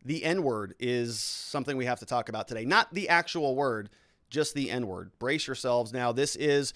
The N-word is something we have to talk about today. Not the actual word, just the N-word. Brace yourselves. Now, this is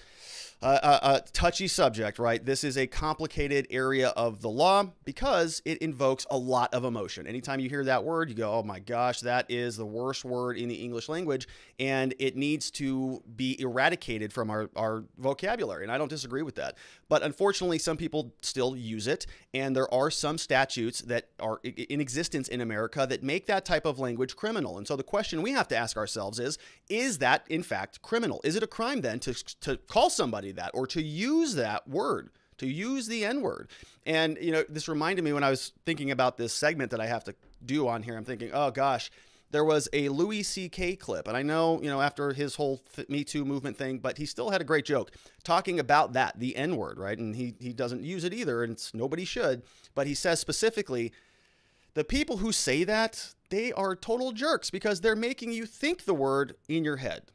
a touchy subject, right? This is a complicated area of the law because it invokes a lot of emotion. Anytime you hear that word, you go, oh my gosh, that is the worst word in the English language, and it needs to be eradicated from our vocabulary, and I don't disagree with that. But unfortunately, some people still use it, and there are some statutes that are in existence in America that make that type of language criminal. And so the question we have to ask ourselves is that in fact criminal? Is it a crime then to call somebody that, or to use that word, to use the N-word? And, you know, this reminded me when I was thinking about this segment that I have to do on here. I'm thinking, oh gosh, there was a Louis C.K. clip, and I know, you know, after his whole Me Too movement thing, but he still had a great joke talking about that, the N-word, right? And he doesn't use it either, and nobody should, but he says specifically, the people who say that, they are total jerks because they're making you think the word in your head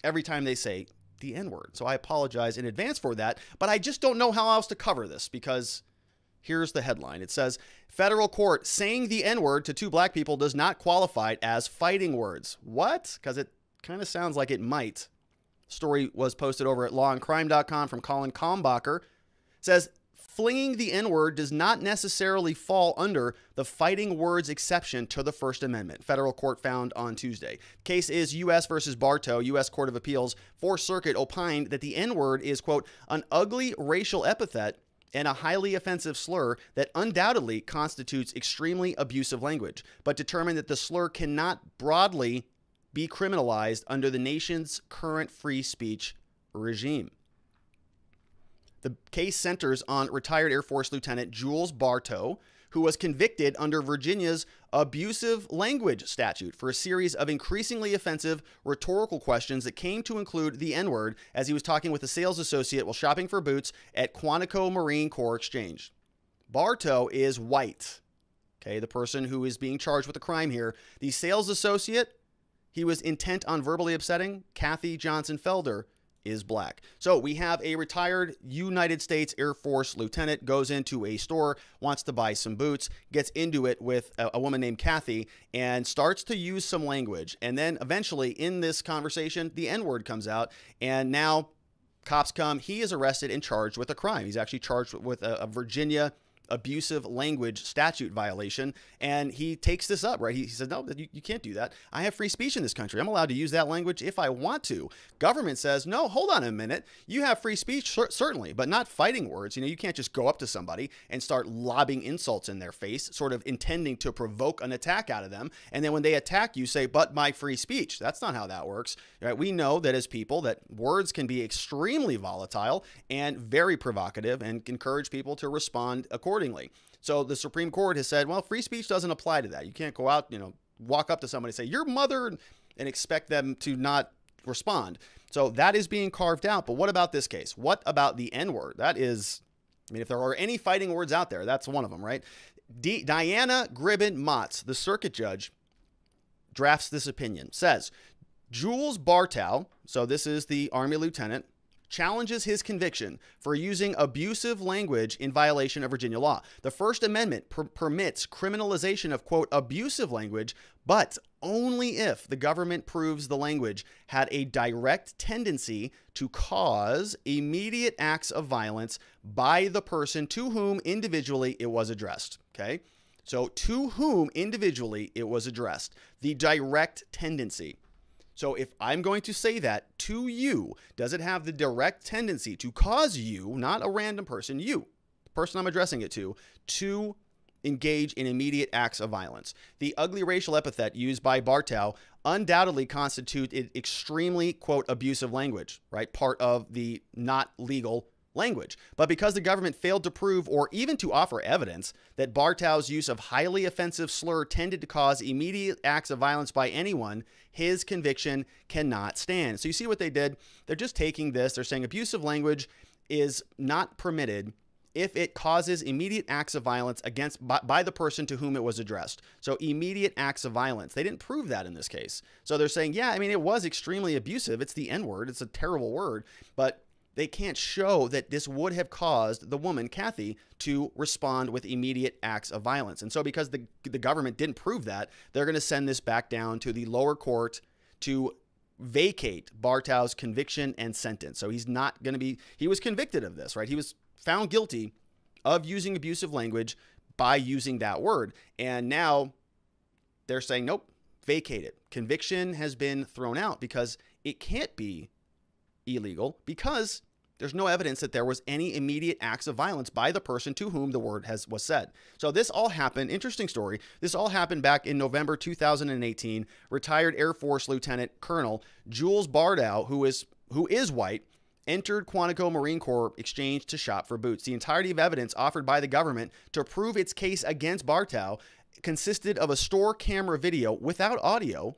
every time they say the N-word. So I apologize in advance for that, but I just don't know how else to cover this because here's the headline. It says, federal court saying the N-word to two black people does not qualify as fighting words. What? Because it kind of sounds like it might. Story was posted over at lawandcrime.com from Colin Kalmbacher. It says, flinging the N-word does not necessarily fall under the fighting words exception to the First Amendment. Federal court found on Tuesday. Case is U.S. versus Bartow. U.S. Court of Appeals, Fourth Circuit opined that the N-word is, quote, an ugly racial epithet and a highly offensive slur that undoubtedly constitutes extremely abusive language, but determined that the slur cannot broadly be criminalized under the nation's current free speech regime. The case centers on retired Air Force Lieutenant Jules Bartow, who was convicted under Virginia's abusive language statute for a series of increasingly offensive rhetorical questions that came to include the N-word as he was talking with a sales associate while shopping for boots at Quantico Marine Corps Exchange. Bartow is white, okay, the person who is being charged with the crime here. The sales associate, he was intent on verbally upsetting Kathy Johnson Felder, is black. So we have a retired United States Air Force lieutenant goes into a store, wants to buy some boots, gets into it with a woman named Kathy and starts to use some language. And then eventually in this conversation, the N-word comes out, and now cops come. He is arrested and charged with a crime. He's actually charged with a Virginia abusive language statute violation, and he takes this up, right? He says, no, you can't do that. I have free speech in this country. I'm allowed to use that language if I want to. Government says, no, hold on a minute. You have free speech, certainly, but not fighting words. You know, you can't just go up to somebody and start lobbing insults in their face, sort of intending to provoke an attack out of them, and then when they attack you, say, but my free speech. That's not how that works, right? We know that as people, that words can be extremely volatile and very provocative and encourage people to respond accordingly. So the Supreme Court has said, well, free speech doesn't apply to that. You can't go out, you know, walk up to somebody and say, your mother, and expect them to not respond. So that is being carved out. But what about this case? What about the N-word? That is, I mean, if there are any fighting words out there, that's one of them, right? Diana Gribben-Motz, the circuit judge, drafts this opinion, says, Jules Bartow, so this is the Army lieutenant, challenges his conviction for using abusive language in violation of Virginia law. The First Amendment permits criminalization of, quote, abusive language, but only if the government proves the language had a direct tendency to cause immediate acts of violence by the person to whom individually it was addressed, okay? So to whom individually it was addressed, the direct tendency. So if I'm going to say that to you, does it have the direct tendency to cause you, not a random person, you, the person I'm addressing it to engage in immediate acts of violence? The ugly racial epithet used by Bartow undoubtedly constituted extremely, quote, abusive language, right? Part of the not legal language. But because the government failed to prove or even to offer evidence that Bartow's use of highly offensive slur tended to cause immediate acts of violence by anyone, his conviction cannot stand. So you see what they did? They're just taking this. They're saying abusive language is not permitted if it causes immediate acts of violence by the person to whom it was addressed. So immediate acts of violence. They didn't prove that in this case. So they're saying, yeah, I mean, it was extremely abusive. It's the N-word. It's a terrible word, but they can't show that this would have caused the woman, Kathy, to respond with immediate acts of violence. And so because the government didn't prove that, they're going to send this back down to the lower court to vacate Bartow's conviction and sentence. So he's not going to be, he was convicted of this, right? He was found guilty of using abusive language by using that word. And now they're saying, nope, vacate it. Conviction has been thrown out because it can't be illegal because there's no evidence that there was any immediate acts of violence by the person to whom the word was said. So this all happened, interesting story, this all happened back in November 2018. Retired Air Force Lieutenant Colonel Jules Bartow, who is white, entered Quantico Marine Corps exchange to shop for boots. The entirety of evidence offered by the government to prove its case against Bartow consisted of a store camera video without audio,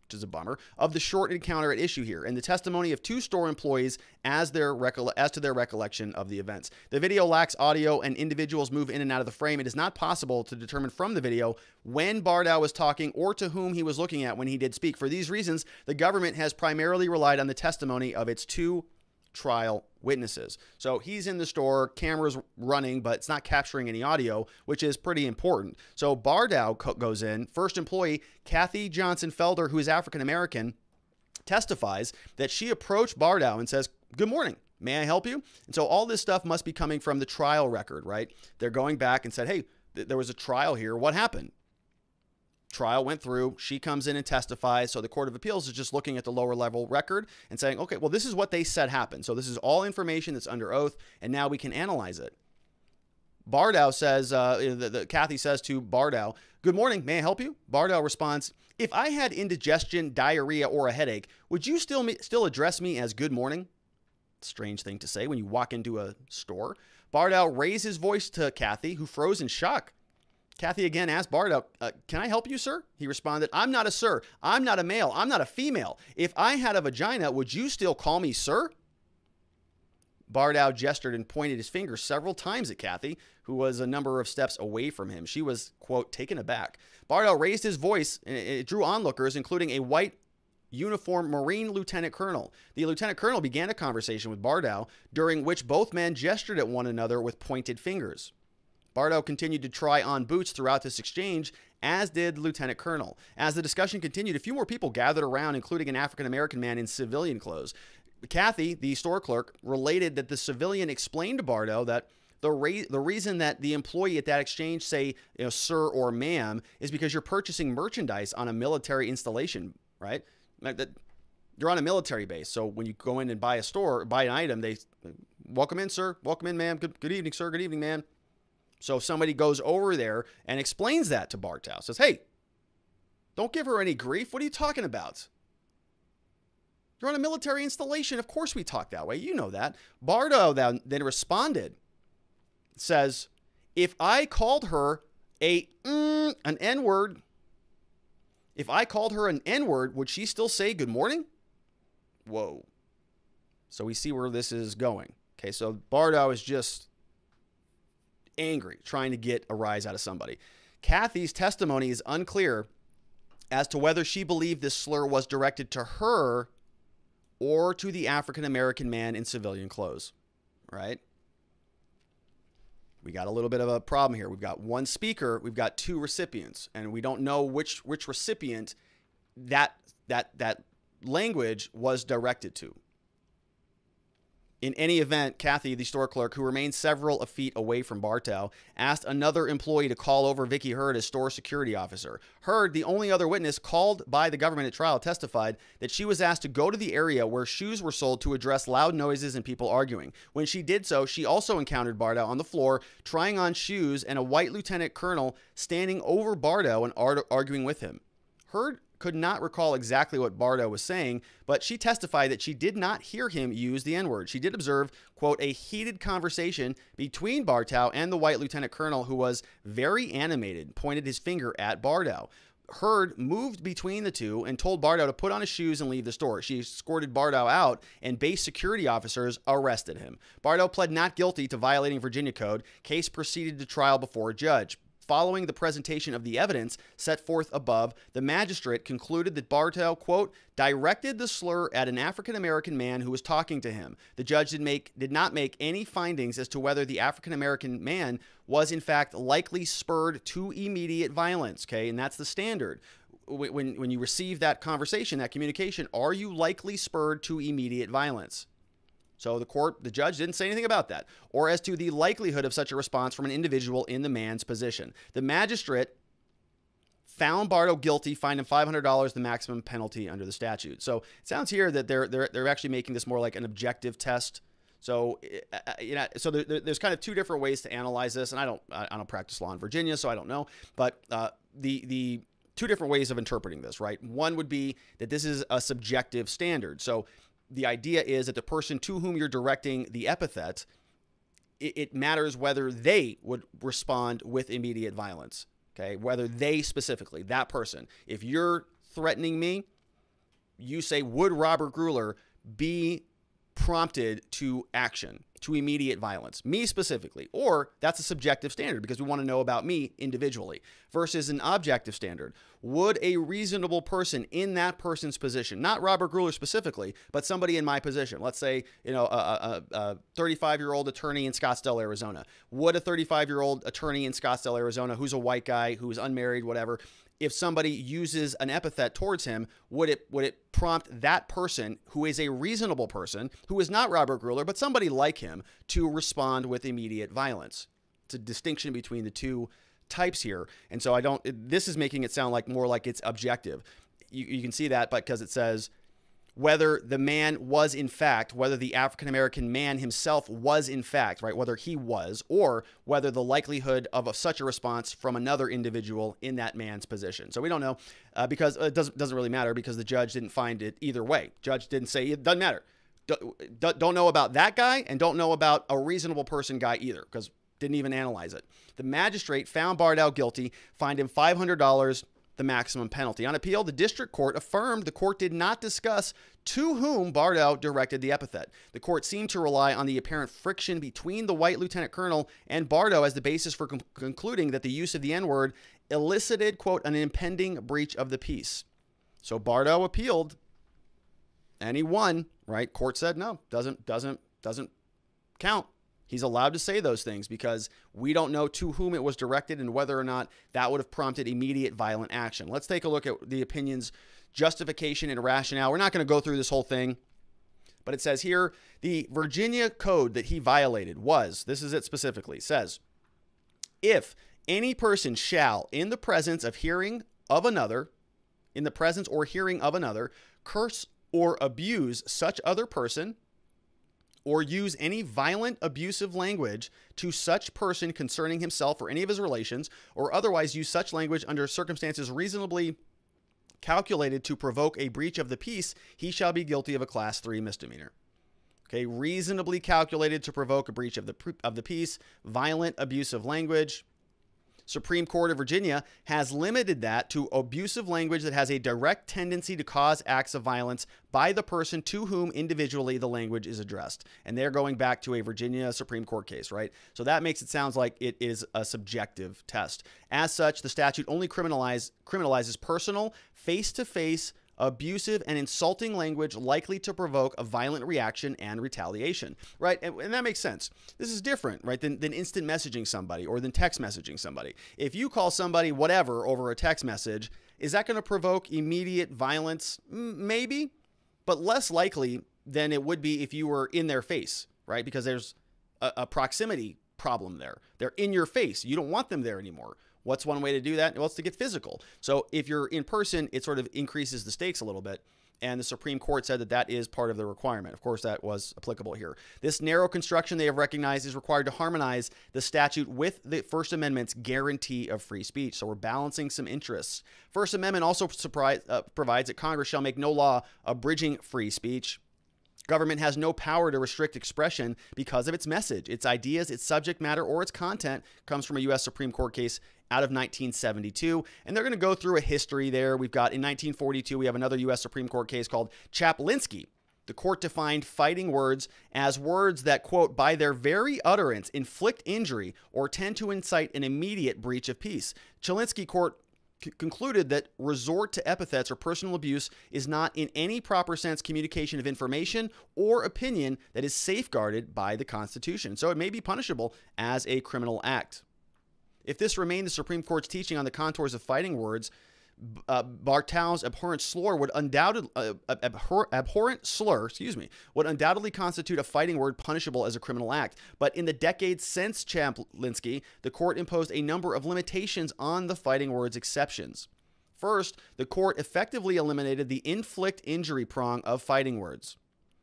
which is a bummer, of the short encounter at issue here, and the testimony of two store employees as to their recollection of the events. The video lacks audio and individuals move in and out of the frame. It is not possible to determine from the video when Bartow was talking or to whom he was looking at when he did speak. For these reasons, the government has primarily relied on the testimony of its two trial witnesses. So he's in the store, camera's running, but it's not capturing any audio, which is pretty important. So Bartow goes in. First employee, Kathy Johnson Felder, who is African-American, testifies that she approached Bartow and says, "Good morning. May I help you?" And so all this stuff must be coming from the trial record, right? They're going back and said, hey, there was a trial here. What happened? Trial went through. She comes in and testifies. So the Court of Appeals is just looking at the lower level record and saying, okay, well, this is what they said happened. So this is all information that's under oath, and now we can analyze it. Bartow says, Kathy says to Bartow, "Good morning. May I help you?" Bartow responds, "If I had indigestion, diarrhea, or a headache, would you still address me as good morning?" Strange thing to say when you walk into a store. Bartow raised his voice to Kathy, who froze in shock. Kathy again asked Bartow, "Can I help you, sir?" He responded, "I'm not a sir. I'm not a male. I'm not a female. If I had a vagina, would you still call me sir?" Bartow gestured and pointed his finger several times at Kathy, who was a number of steps away from him. She was, quote, taken aback. Bartow raised his voice, and it drew onlookers, including a white uniformed Marine lieutenant colonel. The lieutenant colonel began a conversation with Bartow, during which both men gestured at one another with pointed fingers. Bartow continued to try on boots throughout this exchange, as did the lieutenant colonel. As the discussion continued, a few more people gathered around, including an African-American man in civilian clothes. Kathy, the store clerk, related that the civilian explained to Bartow that the reason that the employee at that exchange say, sir or ma'am, is because you're purchasing merchandise on a military installation, right? That you're on a military base. So when you go in and buy an item, they welcome in, sir. Welcome in, ma'am. Good evening, sir. Good evening, ma'am. So if somebody goes over there and explains that to Bartow, says, hey, don't give her any grief. What are you talking about? You're on a military installation. Of course we talk that way. You know that. Bartow then responded, says, if I called her an N-word, would she still say good morning? Whoa. So we see where this is going. Okay, so Bartow is just angry, trying to get a rise out of somebody. Kathy's testimony is unclear as to whether she believed this slur was directed to her or to the African-American man in civilian clothes, right? We got a little bit of a problem here. We've got one speaker, we've got two recipients, and we don't know which recipient that language was directed to. In any event, Kathy, the store clerk, who remained several feet away from Bartow, asked another employee to call over Vicky Hurd as store security officer. Hurd, the only other witness called by the government at trial, testified that she was asked to go to the area where shoes were sold to address loud noises and people arguing. When she did so, she also encountered Bartow on the floor trying on shoes and a white lieutenant colonel standing over Bartow and arguing with him. Hurd could not recall exactly what Bartow was saying, but she testified that she did not hear him use the N-word. She did observe, quote, a heated conversation between Bartow and the white lieutenant colonel, who was very animated, pointed his finger at Bartow. Hurd moved between the two and told Bartow to put on his shoes and leave the store. She escorted Bartow out, and base security officers arrested him. Bartow pled not guilty to violating Virginia code. Case proceeded to trial before a judge. Following the presentation of the evidence set forth above, the magistrate concluded that Bartow, quote, directed the slur at an African-American man who was talking to him. The judge did not make any findings as to whether the African-American man was in fact likely spurred to immediate violence, okay? And that's the standard. When you receive that conversation, that communication, are you likely spurred to immediate violence? So the judge didn't say anything about that, or as to the likelihood of such a response from an individual in the man's position. The magistrate found Bartow guilty, fined him $500, the maximum penalty under the statute. So it sounds here that they're actually making this more like an objective test. So there's kind of two different ways to analyze this, and I don't practice law in Virginia, so I don't know. But the two different ways of interpreting this, right? One would be that this is a subjective standard. So the idea is that the person to whom you're directing the epithet, it matters whether they would respond with immediate violence, okay? Whether they specifically, that person. If you're threatening me, you say, would Robert Gruller be prompted to action, to immediate violence, me specifically? Or that's a subjective standard because we want to know about me individually, versus an objective standard. Would a reasonable person in that person's position, not Robert Gruller specifically, but somebody in my position, let's say, a 35-year-old attorney in Scottsdale, Arizona, would a 35-year-old attorney in Scottsdale, Arizona, who's a white guy, who's unmarried, whatever, if somebody uses an epithet towards him, would it prompt that person, who is a reasonable person, who is not Robert Gruller, but somebody like him, to respond with immediate violence? It's a distinction between the two types here. And so this is making it sound like more like it's objective. You can see that because it says whether the man was in fact, whether the African-American man himself was in fact, right, whether he was, or whether the likelihood of such a response from another individual in that man's position. So we don't know because it doesn't really matter because the judge didn't find it either way. Judge didn't say it doesn't matter. Don't know about that guy and don't know about a reasonable person guy either because didn't even analyze it. The magistrate found Bartow guilty, fined him $500, the maximum penalty. On appeal, the district court affirmed the court did not discuss to whom Bartow directed the epithet. The court seemed to rely on the apparent friction between the white lieutenant colonel and Bartow as the basis for concluding that the use of the N-word elicited, quote, an impending breach of the peace. So Bartow appealed and he won, right? Court said no, doesn't count. He's allowed to say those things because we don't know to whom it was directed and whether or not that would have prompted immediate violent action. Let's take a look at the opinion's justification and rationale. We're not going to go through this whole thing, but it says here, the Virginia code that he violated was, this is it specifically, says, if any person shall, in the presence of hearing of another, in the presence or hearing of another, curse or abuse such other person, or use any violent, abusive language to such person concerning himself or any of his relations, or otherwise use such language under circumstances reasonably calculated to provoke a breach of the peace, he shall be guilty of a Class 3 misdemeanor. Okay, reasonably calculated to provoke a breach of the peace, violent, abusive language. Supreme Court of Virginia has limited that to abusive language that has a direct tendency to cause acts of violence by the person to whom individually the language is addressed. And they're going back to a Virginia Supreme Court case, right? So that makes it sound like it is a subjective test. As such, the statute only criminalizes personal, face-to-face, abusive and insulting language likely to provoke a violent reaction and retaliation, right? And that makes sense. This is different, right, than instant messaging somebody or than text messaging somebody. If you call somebody whatever over a text message, is that going to provoke immediate violence? Maybe, but less likely than it would be if you were in their face, right? Because there's a proximity problem there. They're in your face. You don't want them there anymore. What's one way to do that? Well, it's to get physical. So if you're in person, it sort of increases the stakes a little bit. And the Supreme Court said that that is part of the requirement. Of course, that was applicable here. This narrow construction they have recognized is required to harmonize the statute with the First Amendment's guarantee of free speech. So we're balancing some interests. First Amendment also provides that Congress shall make no law abridging free speech. Government has no power to restrict expression because of its message, its ideas, its subject matter, or its content. Comes from a U.S. Supreme Court case out of 1972. And they're going to go through a history there. We've got in 1942, we have another U.S. Supreme Court case called Chaplinsky. The court defined fighting words as words that, quote, by their very utterance inflict injury or tend to incite an immediate breach of peace. Chilinsky court concluded that resort to epithets or personal abuse is not in any proper sense communication of information or opinion that is safeguarded by the Constitution. So it may be punishable as a criminal act. If this remained the Supreme Court's teaching on the contours of fighting words, Bartow's abhorrent slur would undoubtedly constitute a fighting word punishable as a criminal act. But in the decades since Chilinsky, the court imposed a number of limitations on the fighting words exceptions. First, the court effectively eliminated the inflict injury prong of fighting words.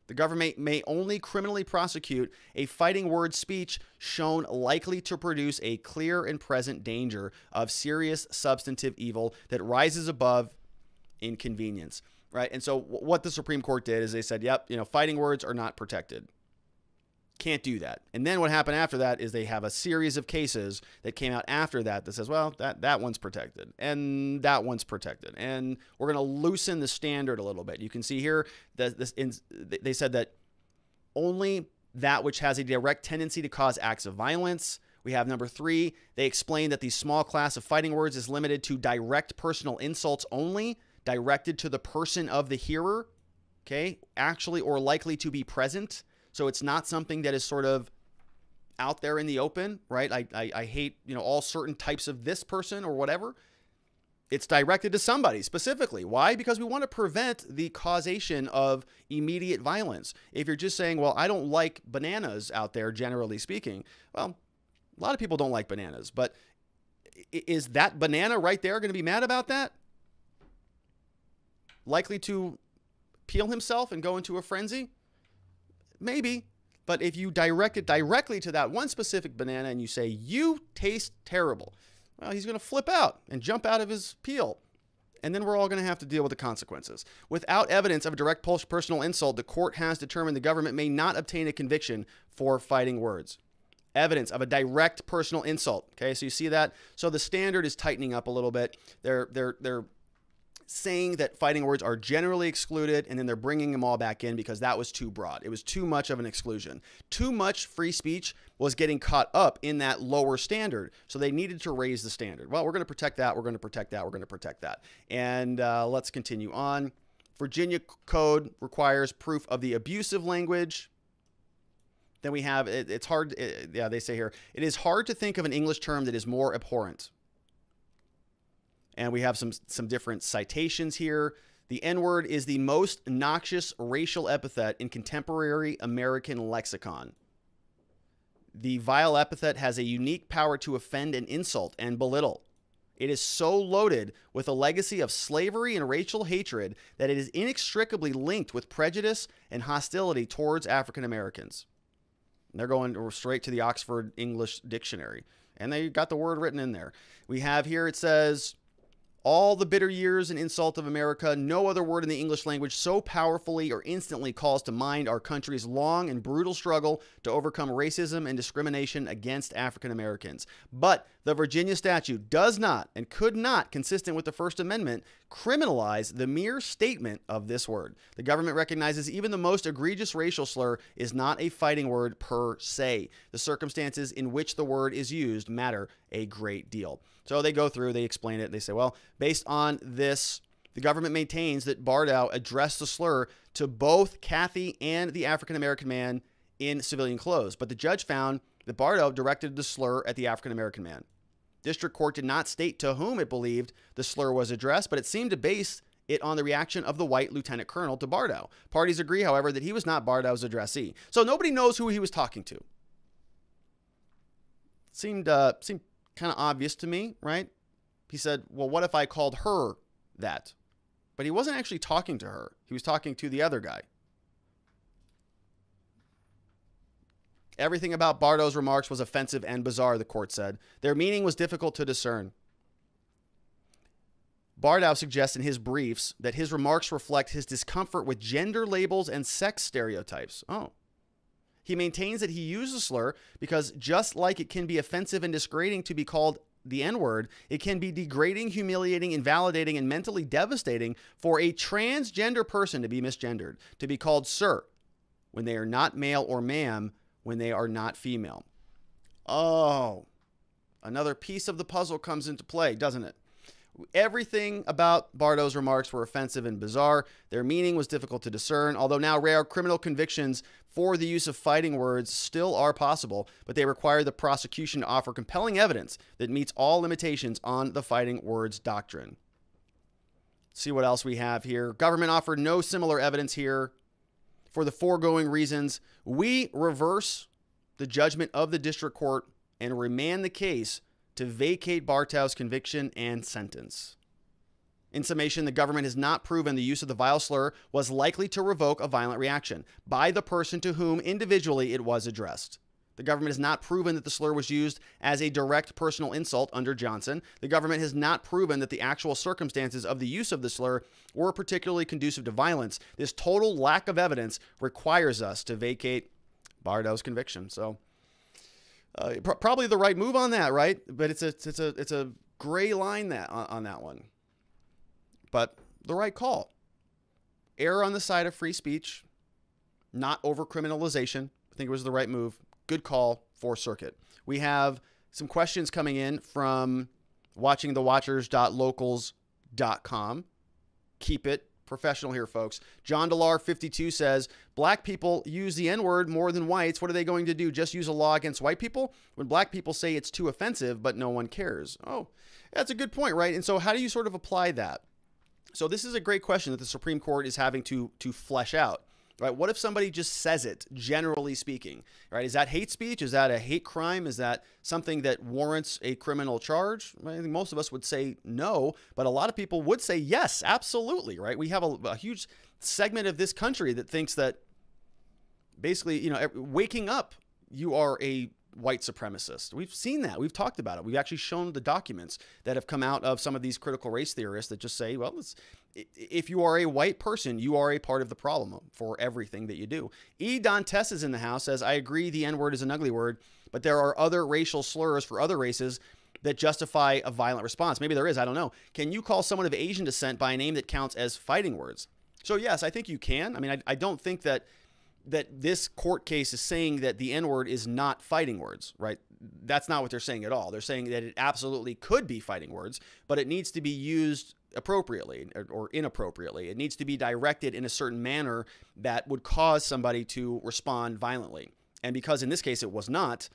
The government may only criminally prosecute a fighting word speech shown likely to produce a clear and present danger of serious substantive evil that rises above inconvenience, right? And so what the Supreme Court did is they said, yep, fighting words are not protected. Can't do that. And then what happened after that is they have a series of cases that came out after that that says, well, that one's protected and that one's protected. And we're going to loosen the standard a little bit. You can see here that they said that only that which has a direct tendency to cause acts of violence. We have number 3. They explained that the small class of fighting words is limited to direct personal insults only, directed to the person of the hearer, okay, actually or likely to be present. So it's not something that is sort of out there in the open, right? I hate, all certain types of this person or whatever. It's directed to somebody specifically. Why? Because we want to prevent the causation of immediate violence. If you're just saying, well, I don't like bananas out there, generally speaking, well, a lot of people don't like bananas, but is that banana right there going to be mad about that? Likely to peel himself and go into a frenzy? Maybe, but if you direct it directly to that one specific banana and you say, you taste terrible, well, he's going to flip out and jump out of his peel. And then we're all going to have to deal with the consequences. Without evidence of a direct personal insult, the court has determined the government may not obtain a conviction for fighting words. Evidence of a direct personal insult. Okay, so you see that? So the standard is tightening up a little bit. They're saying that fighting words are generally excluded, and then they're bringing them all back in because that was too broad. It was too much of an exclusion. Too much free speech was getting caught up in that lower standard, so they needed to raise the standard. Well, we're going to protect that. We're going to protect that. We're going to protect that. And let's continue on. Virginia code requires proof of the abusive language. Then we have, it's hard, they say here, it is hard to think of an English term that is more abhorrent. And we have some different citations here. The N-word is the most noxious racial epithet in contemporary American lexicon. The vile epithet has a unique power to offend and insult and belittle. It is so loaded with a legacy of slavery and racial hatred that it is inextricably linked with prejudice and hostility towards African Americans. They're going straight to the Oxford English Dictionary, and they got the word written in there. We have here, it says, all the bitter years and insult of America, no other word in the English language so powerfully or instantly calls to mind our country's long and brutal struggle to overcome racism and discrimination against African Americans. But the Virginia statute does not and could not, consistent with the First Amendment, criminalize the mere statement of this word. The government recognizes even the most egregious racial slur is not a fighting word per se. The circumstances in which the word is used matter a great deal. So they go through, they explain it, they say, well, based on this, the government maintains that Bartow addressed the slur to both Kathy and the African-American man in civilian clothes. But the judge found that Bartow directed the slur at the African-American man. District Court did not state to whom it believed the slur was addressed, but it seemed to base it on the reaction of the white lieutenant colonel to Bartow. Parties agree, however, that he was not Bardow's addressee. So nobody knows who he was talking to. Seemed kind of obvious to me, right? He said, well, what if I called her that? But he wasn't actually talking to her. He was talking to the other guy. Everything about Bardow's remarks was offensive and bizarre, the court said. Their meaning was difficult to discern. Bartow suggests in his briefs that his remarks reflect his discomfort with gender labels and sex stereotypes. Oh. He maintains that he used the slur because just like it can be offensive and degrading to be called the N-word, it can be degrading, humiliating, invalidating, and mentally devastating for a transgender person to be misgendered, to be called sir when they are not male, or ma'am when they are not female. Oh, another piece of the puzzle comes into play, doesn't it? Everything about Bartow's remarks were offensive and bizarre. Their meaning was difficult to discern, although now rare criminal convictions for the use of fighting words still are possible, but they require the prosecution to offer compelling evidence that meets all limitations on the fighting words doctrine. Let's see what else we have here. Government offered no similar evidence here. For the foregoing reasons, we reverse the judgment of the district court and remand the case to vacate Bartow's conviction and sentence. In summation, the government has not proven the use of the vile slur was likely to revoke a violent reaction by the person to whom individually it was addressed. The government has not proven that the slur was used as a direct personal insult under Johnson. The government has not proven that the actual circumstances of the use of the slur were particularly conducive to violence. This total lack of evidence requires us to vacate Bartow's conviction. So, probably the right move on that, right? But it's a gray line on that one. But the right call. Err on the side of free speech, not over criminalization. I think it was the right move. Good call for circuit. We have some questions coming in from watchingthewatchers.locals.com. Keep it professional here, folks. John Delar 52 says, black people use the N-word more than whites. What are they going to do? Just use a law against white people? When black people say it's too offensive, but no one cares. Oh, that's a good point, right? And so how do you sort of apply that? So this is a great question that the Supreme Court is having to flesh out, right? What if somebody just says it, generally speaking, right? Is that hate speech? Is that a hate crime? Is that something that warrants a criminal charge? I think most of us would say no, but a lot of people would say yes, absolutely, right? We have a huge segment of this country that thinks that basically, you know, waking up, you are a white supremacist. We've seen that. We've talked about it. We've actually shown the documents that have come out of some of these critical race theorists that just say, well, if you are a white person, you are a part of the problem for everything that you do. E. Dantes is in the house, says, I agree the N-word is an ugly word, but there are other racial slurs for other races that justify a violent response. Maybe there is, I don't know. Can you call someone of Asian descent by a name that counts as fighting words? So yes, I think you can. I mean, I don't think that this court case is saying that the N-word is not fighting words, right? That's not what they're saying at all. They're saying that it absolutely could be fighting words, but it needs to be used appropriately or inappropriately. It needs to be directed in a certain manner that would cause somebody to respond violently. And because in this case it was not,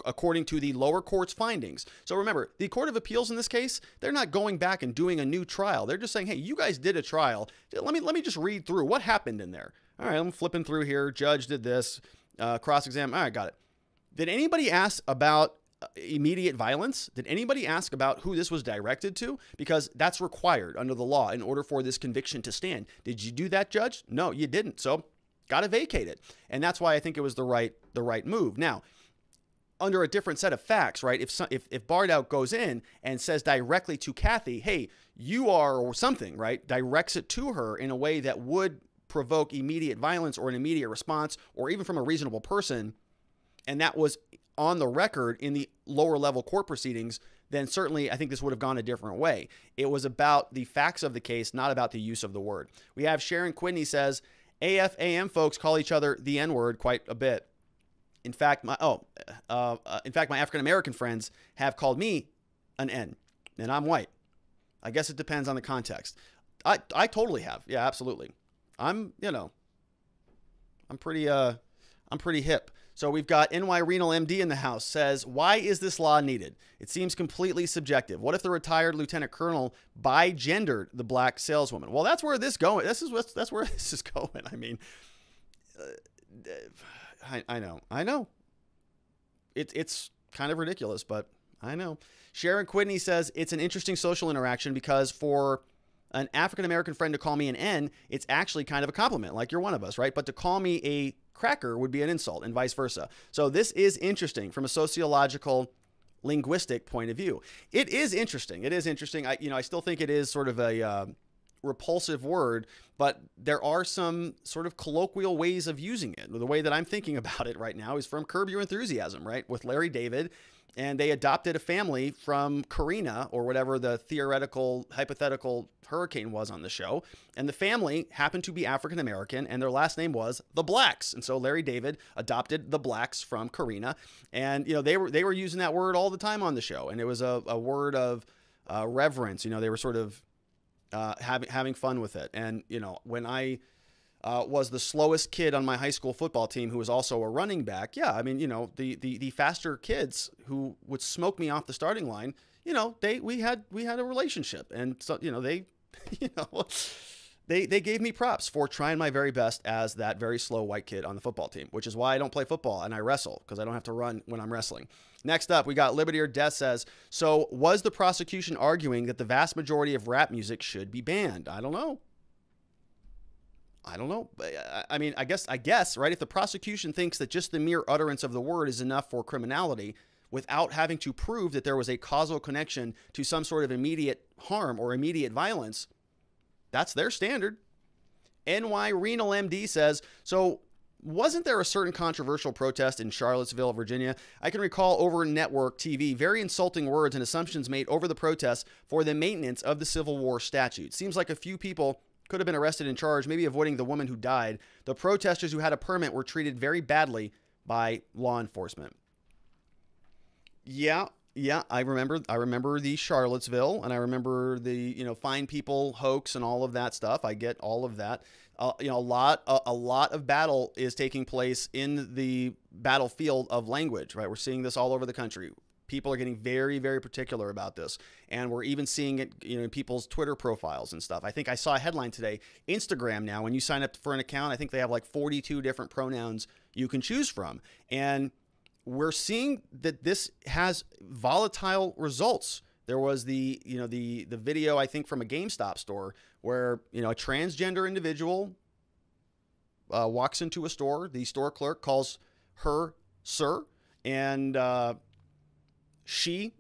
according to the lower court's findings. So remember, the Court of Appeals in this case, they're not going back and doing a new trial. They're just saying, hey, you guys did a trial. Let me just read through what happened in there. All right, I'm flipping through here. Judge did this. Cross-exam. All right, got it. Did anybody ask about immediate violence? Did anybody ask about who this was directed to? Because that's required under the law in order for this conviction to stand. Did you do that, Judge? No, you didn't. So got to vacate it. And that's why I think it was the right move. Now, under a different set of facts, right? If Bartow goes in and says directly to Kathy, hey, you are, or something, right? Directs it to her in a way that would provoke immediate violence or an immediate response, or even from a reasonable person, and that was on the record in the lower level court proceedings, then certainly I think this would have gone a different way. It was about the facts of the case, not about the use of the word. We have Sharon Quidney says, AFAM folks call each other the N-word quite a bit. In fact, my African-American friends have called me an N, and I'm white. I guess it depends on the context. I totally have. Yeah, absolutely. I'm pretty hip. So we've got NY Renal MD in the house, says, why is this law needed? It seems completely subjective. What if the retired lieutenant colonel bi-gendered the black saleswoman? Well, that's where this going. That's where this is going. I mean, I know. It's kind of ridiculous, but I know. Sharon Quidney says it's an interesting social interaction because for an African-American friend to call me an N, it's actually kind of a compliment, like you're one of us, right? But to call me a cracker would be an insult and vice versa. So this is interesting from a sociological, linguistic point of view. It is interesting. It is interesting. I still think it is sort of a repulsive word, but there are some sort of colloquial ways of using it. The way that I'm thinking about it right now is from Curb Your Enthusiasm, right? With Larry David and they adopted a family from Karina, or whatever the theoretical, hypothetical hurricane was on the show. And the family happened to be African American, and their last name was the Blacks. And so Larry David adopted the Blacks from Karina, and they were using that word all the time on the show, and it was a word of reverence. They were sort of having fun with it. And when I was the slowest kid on my high school football team, who was also a running back. Yeah, I mean, the faster kids who would smoke me off the starting line, we had a relationship, and so they, they gave me props for trying my very best as that very slow white kid on the football team, which is why I don't play football and I wrestle, because I don't have to run when I'm wrestling. Next up, we got Liberty or Death says, so was the prosecution arguing that the vast majority of rap music should be banned? I don't know. I mean, I guess, right? If the prosecution thinks that just the mere utterance of the word is enough for criminality without having to prove that there was a causal connection to some sort of immediate harm or immediate violence, that's their standard. NY Renal MD says, so wasn't there a certain controversial protest in Charlottesville, Virginia? I can recall over network TV, very insulting words and assumptions made over the protests for the maintenance of the Civil War statute. Seems like a few people could have been arrested and charged, maybe avoiding the woman who died. The protesters who had a permit were treated very badly by law enforcement. Yeah, I remember the Charlottesville, and I remember the fine people hoax and all of that stuff. I get all of that. A lot of battle is taking place in the battlefield of language, right? We're seeing this all over the country. People are getting very, very particular about this. And we're even seeing it, in people's Twitter profiles and stuff. I think I saw a headline today. Instagram now, when you sign up for an account, I think they have like 42 different pronouns you can choose from. And we're seeing that this has volatile results. There was the video, I think, from a GameStop store where, a transgender individual walks into a store. The store clerk calls her sir, and she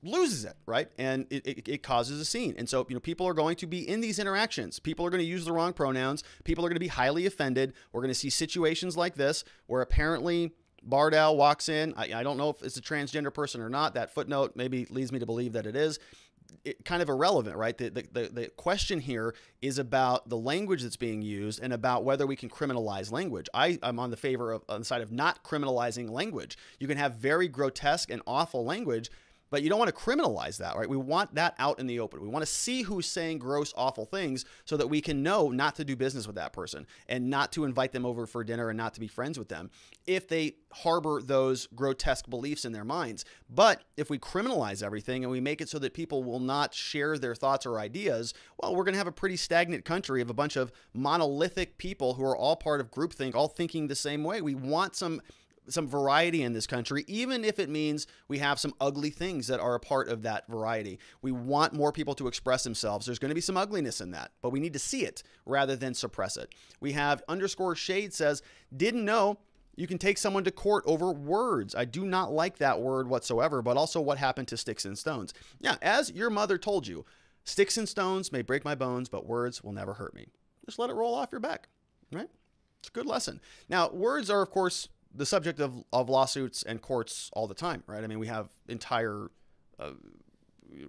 loses it, right? And it causes a scene. And so, people are going to be in these interactions. People are going to use the wrong pronouns. People are going to be highly offended. We're going to see situations like this where apparently Bartow walks in. I don't know if it's a transgender person or not. That footnote maybe leads me to believe that it is. Kind of irrelevant, right? The question here is about the language that's being used and about whether we can criminalize language. I'm on the side of not criminalizing language. You can have very grotesque and awful language, but you don't want to criminalize that, right? We want that out in the open. We want to see who's saying gross, awful things so that we can know not to do business with that person and not to invite them over for dinner and not to be friends with them if they harbor those grotesque beliefs in their minds. But if we criminalize everything and we make it so that people will not share their thoughts or ideas, well, we're going to have a pretty stagnant country of a bunch of monolithic people who are all part of groupthink, all thinking the same way. We want some variety in this country, even if it means we have some ugly things that are a part of that variety. We want more people to express themselves. There's going to be some ugliness in that, but we need to see it rather than suppress it. We have _shade says, didn't know you can take someone to court over words. I do not like that word whatsoever, but also what happened to sticks and stones. Yeah, as your mother told you, sticks and stones may break my bones, but words will never hurt me. Just let it roll off your back, right? It's a good lesson. Now, words are, of course, the subject of lawsuits and courts all the time, right? I mean, we have entire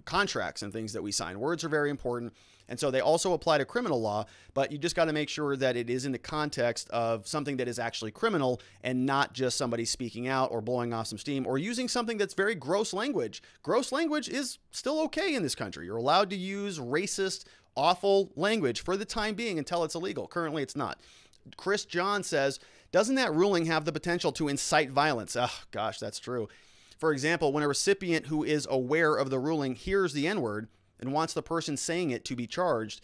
contracts and things that we sign. Words are very important. And so they also apply to criminal law, but you just got to make sure that it is in the context of something that is actually criminal and not just somebody speaking out or blowing off some steam or using something that's very gross language. Gross language is still okay in this country. You're allowed to use racist, awful language for the time being until it's illegal. Currently, it's not. Chris John says, doesn't that ruling have the potential to incite violence? Oh, gosh, that's true. For example, when a recipient who is aware of the ruling hears the N-word and wants the person saying it to be charged,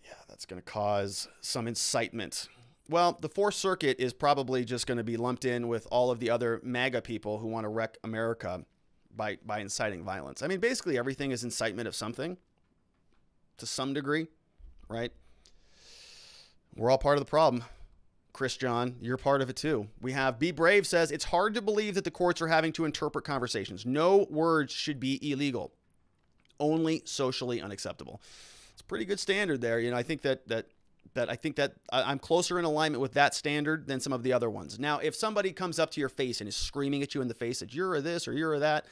yeah, that's going to cause some incitement. Well, the Fourth Circuit is probably just going to be lumped in with all of the other MAGA people who want to wreck America by inciting violence. I mean, basically everything is incitement of something to some degree, right? We're all part of the problem. Chris John, you're part of it too. We have Be Brave says, it's hard to believe that the courts are having to interpret conversations. No words should be illegal, only socially unacceptable. It's a pretty good standard there. I think that But I think that I'm closer in alignment with that standard than some of the other ones. Now, if somebody comes up to your face and is screaming at you in the face that you're a this or you're a that,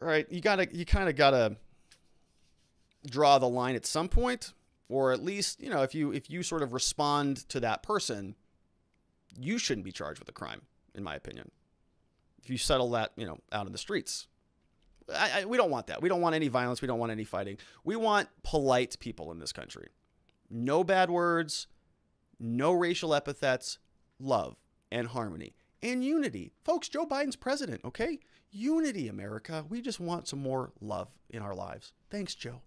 all right, you kind of gotta draw the line at some point, or at least, if you sort of respond to that person, you shouldn't be charged with a crime, in my opinion. If you settle that, out in the streets. We don't want that. We don't want any violence. We don't want any fighting. We want polite people in this country. No bad words, no racial epithets, love and harmony and unity. Folks, Joe Biden's president, okay? Unity, America. We just want some more love in our lives. Thanks, Joe.